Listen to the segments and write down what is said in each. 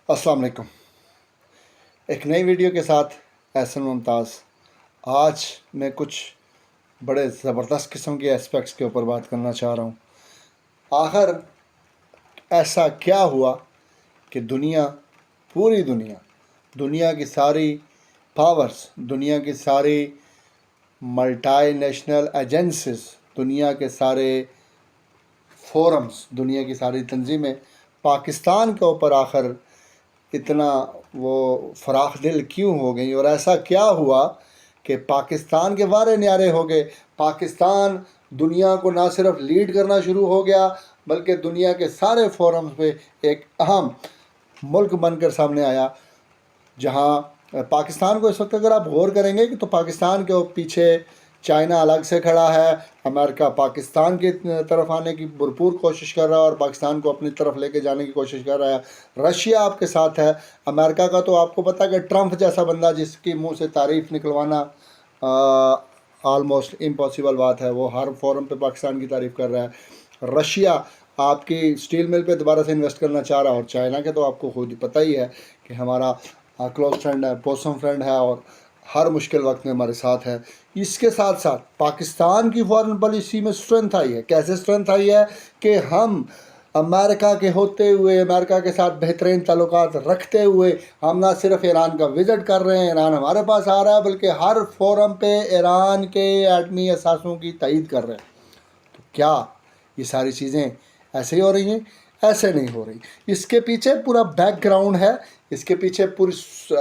السلام علیکم۔ ایک نئی ویڈیو کے ساتھ احسن ممتاز۔ آج میں کچھ بڑے زبردست قسم کے اسپیکٹس کے اوپر بات کرنا چاہ رہا ہوں۔ آخر ایسا کیا ہوا کہ پوری دنیا کی ساری پاورز، دنیا کی ساری ملٹی نیشنل ایجنسیز، دنیا کے سارے فورمز، دنیا کی ساری تنظیمیں پاکستان کے اوپر آخر اتنا وہ فراخ دل کیوں ہو گئی، اور ایسا کیا ہوا کہ پاکستان کے وارے نیارے ہو گئے؟ پاکستان دنیا کو نہ صرف لیڈ کرنا شروع ہو گیا بلکہ دنیا کے سارے فورمز پہ ایک اہم ملک بن کر سامنے آیا، جہاں پاکستان کو اس وقت اگر آپ غور کریں گے تو پاکستان کے پیچھے چائنا الگ سے کھڑا ہے، امریکہ پاکستان کی طرف آنے کی بھرپور کوشش کر رہا ہے اور پاکستان کو اپنی طرف لے کے جانے کی کوشش کر رہا ہے، رشیا آپ کے ساتھ ہے، امریکہ کا تو آپ کو پتہ ہے کہ ٹرمپ جیسا بندہ جس کی منہ سے تعریف نکلوانا آلموسٹ امپاسبل بات ہے، وہ ہر فورم پہ پاکستان کی تعریف کر رہا ہے۔ رشیا آپ کی اسٹیل مل پہ دوبارہ سے انویسٹ کرنا چاہ رہا ہے، اور چائنا کے تو آپ کو خود ہی پتہ ہی ہے کہ ہمارا کلوز فرینڈ ہے، پوسم فرینڈ ہے، اور ہر مشکل وقت میں ہمارے ساتھ ہے۔ اس کے ساتھ ساتھ پاکستان کی فارن پالیسی میں سٹرنتھ آئی ہے۔ کیسے سٹرنتھ آئی ہے کہ ہم امریکہ کے ہوتے ہوئے، امریکہ کے ساتھ بہترین تعلقات رکھتے ہوئے، ہم نہ صرف ایران کا وزٹ کر رہے ہیں، ایران ہمارے پاس آ رہا ہے، بلکہ ہر فورم پہ ایران کے ایٹمی اثاثوں کی تائید کر رہے ہیں۔ تو کیا یہ ساری چیزیں ایسے ہی ہو رہی ہیں؟ ایسے نہیں ہو رہی۔ اس کے پیچھے پورا بیک گراؤنڈ ہے، اس کے پیچھے پوری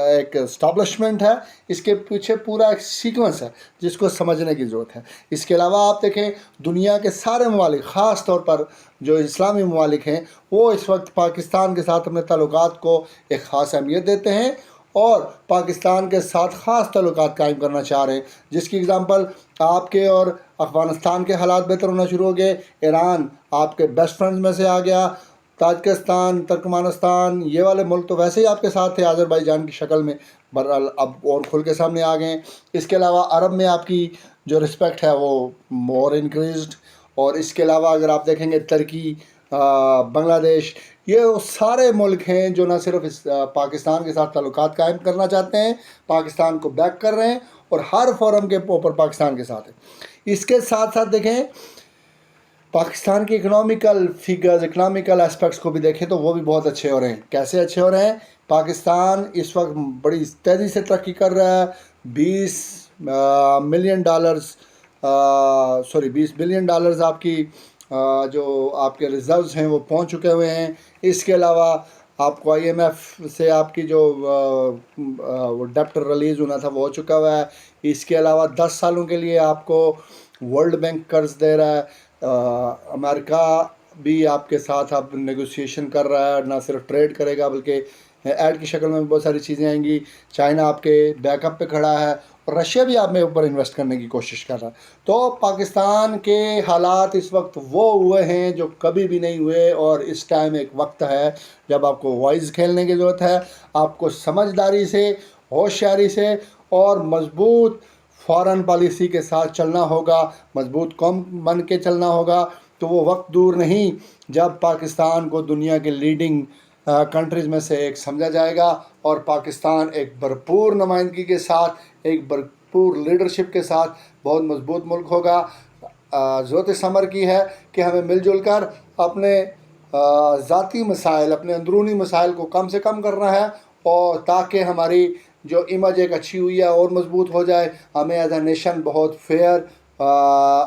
ایک اسٹیبلشمنٹ ہے، اس کے پیچھے پورا ایک سیکوینس ہے جس کو سمجھنے کی ضرورت ہے۔ اس کے علاوہ آپ دیکھیں دنیا کے سارے ممالک، خاص طور پر جو اسلامی ممالک ہیں، وہ اس وقت پاکستان کے ساتھ اپنے تعلقات کو ایک خاص اہمیت دیتے ہیں اور پاکستان کے ساتھ خاص تعلقات قائم کرنا چاہ رہے ہیں، جس کی اگزامپل آپ کے اور افغانستان کے حالات بہتر ہونا شروع ہو گئے، ایران آپ کے بیسٹ فرینڈز میں سے آ گیا، تاجکستان، ترکمانستان، یہ والے ملک تو ویسے ہی آپ کے ساتھ تھے آذربائیجان کی شکل میں، بہرحال اب اور کھل کے سامنے آ گئے ہیں۔ اس کے علاوہ عرب میں آپ کی جو رسپیکٹ ہے وہ مور انکریزڈ، اور اس کے علاوہ اگر آپ دیکھیں گے ترکی، بنگلہ دیش، یہ وہ سارے ملک ہیں جو نہ صرف پاکستان کے ساتھ تعلقات قائم کرنا چاہتے ہیں، پاکستان کو بیک کر رہے ہیں اور ہر فورم کے اوپر پاکستان کے ساتھ ہیں۔ اس کے ساتھ ساتھ دیکھیں پاکستان کی اکنامیکل فگرز، اکنامیکل اسپیکٹس کو بھی دیکھیں تو وہ بھی بہت اچھے ہو رہے ہیں۔ کیسے اچھے ہو رہے ہیں؟ پاکستان اس وقت بڑی تیزی سے ترقی کر رہا ہے، 20 بلین ڈالرز آپ کی جو آپ کے ریزروز ہیں وہ پہنچ چکے ہوئے ہیں۔ اس کے علاوہ آپ کو آئی ایم ایف سے آپ کی جو وہ ڈیپٹ ریلیز ہونا تھا وہ ہو چکا ہوا ہے۔ اس کے علاوہ 10 سالوں کے لیے آپ کو ورلڈ بینک قرض دے رہا ہے، امریکہ بھی آپ کے ساتھ اب نیگوسیشن کر رہا ہے، نہ صرف ٹریڈ کرے گا بلکہ ایڈ کی شکل میں بہت ساری چیزیں آئیں گی، چائنا آپ کے بیک اپ پہ کھڑا ہے، اور رشیا بھی آپ میں اوپر انویسٹ کرنے کی کوشش کر رہا ہے۔ تو پاکستان کے حالات اس وقت وہ ہوئے ہیں جو کبھی بھی نہیں ہوئے، اور اس ٹائم ایک وقت ہے جب آپ کو وائز کھیلنے کی ضرورت ہے، آپ کو سمجھداری سے، ہوشیاری سے اور مضبوط فارن پالیسی کے ساتھ چلنا ہوگا، مضبوط قوم بن کے چلنا ہوگا۔ تو وہ وقت دور نہیں جب پاکستان کو دنیا کے لیڈنگ کنٹریز میں سے ایک سمجھا جائے گا، اور پاکستان ایک بھرپور نمائندگی کے ساتھ، ایک بھرپور لیڈرشپ کے ساتھ بہت مضبوط ملک ہوگا۔ ضرورت اس امر کی ہے کہ ہمیں مل جل کر اپنے ذاتی مسائل، اپنے اندرونی مسائل کو کم سے کم کرنا ہے، اور تاکہ ہماری جو امیج ایک اچھی ہوئی ہے اور مضبوط ہو جائے۔ ہمیں ایز اے نیشن بہت فیئر،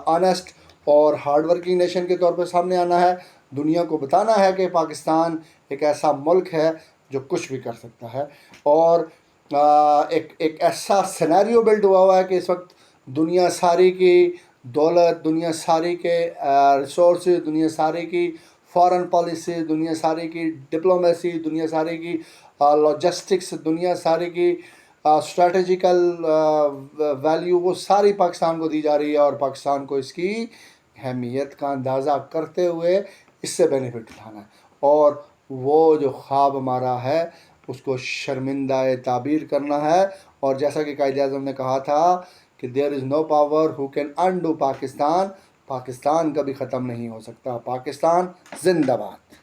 آنیسٹ اور ہارڈ ورکنگ نیشن کے طور پہ سامنے آنا ہے، دنیا کو بتانا ہے کہ پاکستان ایک ایسا ملک ہے جو کچھ بھی کر سکتا ہے، اور ایک ایسا سینیریو بلڈ ہوا ہے کہ اس وقت دنیا ساری کی دولت، دنیا ساری کے ریسورسز، دنیا ساری کی فارن پالیسی، دنیا ساری کی ڈپلومیسی، دنیا ساری کی لاجسٹکس، دنیا ساری کی اسٹریٹجیکل ویلیو، وہ ساری پاکستان کو دی جا رہی ہے، اور پاکستان کو اس کی اہمیت کا اندازہ کرتے ہوئے اس سے بینیفٹ اٹھانا ہے، اور وہ جو خواب ہمارا ہے اس کو شرمندہ تعبیر کرنا ہے۔ اور جیسا کہ قائد اعظم نے کہا تھا کہ there is no power who can undo Pakistan, Pakistan کبھی ختم نہیں ہو سکتا۔ پاکستان زندہ باد۔